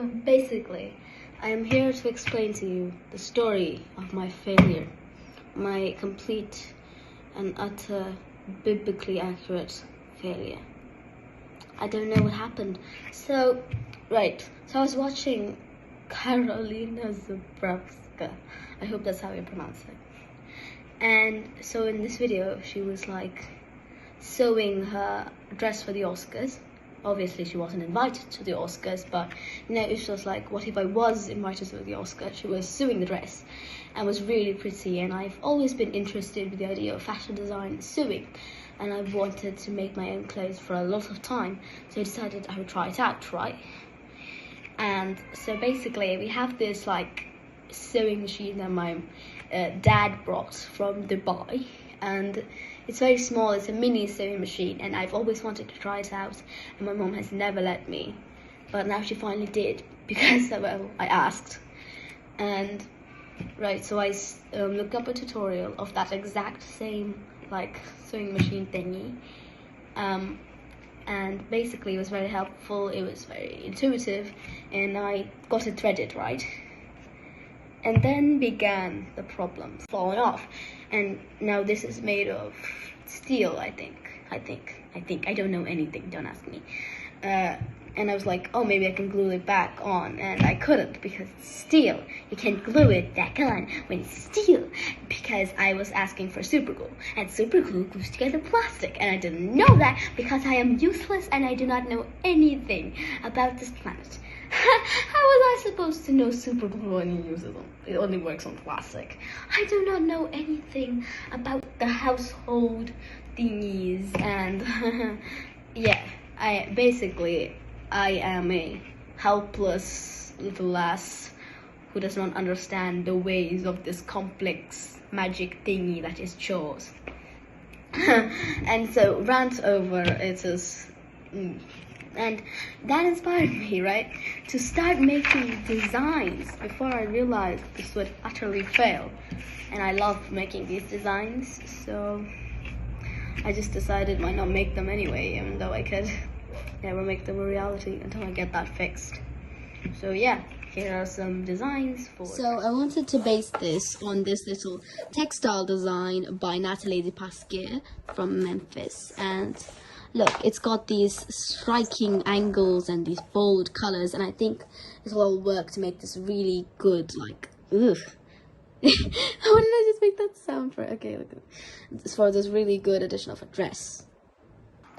So basically, I'm here to explain to you the story of my failure, my complete and utter biblically accurate failure. I don't know what happened. So I was watching Karolina Zubrowska. I hope that's how you pronounce it. And so in this video, she was like sewing her dress for the Oscars. Obviously, she wasn't invited to the Oscars, but it was just like, what if I was invited to the Oscars? She was sewing the dress and was really pretty. And I've always been interested with the idea of fashion design and sewing. And I've wanted to make my own clothes for a lot of time. So I decided I would try it out, right? And so basically, we have this like sewing machine that my dad brought from Dubai. And it's very small, it's a mini sewing machine, and I've always wanted to try it out, and my mom has never let me. But now she finally did, because, well, I asked. And, so I looked up a tutorial of that exact same, like, sewing machine thingy. And basically it was very helpful, it was very intuitive, and I got it threaded, right? And then began the problems falling off. And now this is made of steel, I think. I don't know anything, don't ask me. And I was like, oh, maybe I can glue it back on. And I couldn't because it's steel. You can't glue it back on when it's steel. Because I was asking for super glue. And super glue glues together plastic. And I didn't know that because I am useless and I do not know anything about this planet. How was I supposed to know super glue only uses them? It only works on plastic. I do not know anything about the household thingies, and I am a helpless little lass who does not understand the ways of this complex magic thingy that is chores. And so rant over, it is. And that inspired me, right, to start making designs before I realized this would utterly fail. And I love making these designs, so I just decided why not make them anyway, even though I could never make them a reality until I get that fixed. So yeah, here are some designs for... So I wanted to base this on this little textile design by Nathalie pasquier from Memphis. And look, it's got these striking angles and these bold colors, and I think this will all work to make this really good, like, ugh. How did I just make that sound for? Okay, look. It's for this really good addition of a dress.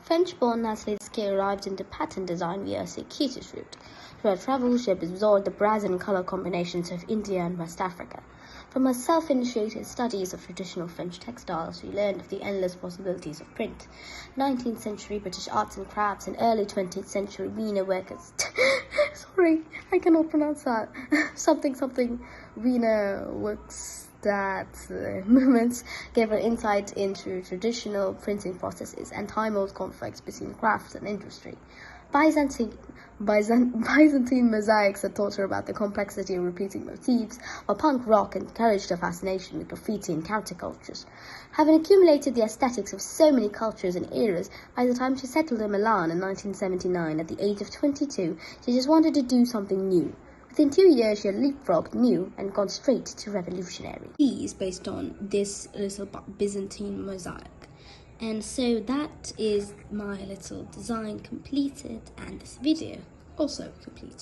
French-born Nathalie pasquier arrived into pattern design via a circuitous route. Through her travels, she absorbed the brass and color combinations of India and West Africa. From her self-initiated studies of traditional French textiles, she learned of the endless possibilities of print. 19th century British arts and crafts and early 20th century Wiener workers. Sorry, I cannot pronounce that. something Wiener works that movements gave her insight into traditional printing processes and time-old conflicts between crafts and industry. Byzantine mosaics had taught her about the complexity of repeating motifs, while punk rock encouraged her fascination with graffiti and countercultures. Having accumulated the aesthetics of so many cultures and eras, by the time she settled in Milan in 1979 at the age of 22, she just wanted to do something new. Within 2 years, she had leapfrogged new and gone straight to revolutionary. These based on this little Byzantine mosaic. And so that is my little design completed, and this video also completed.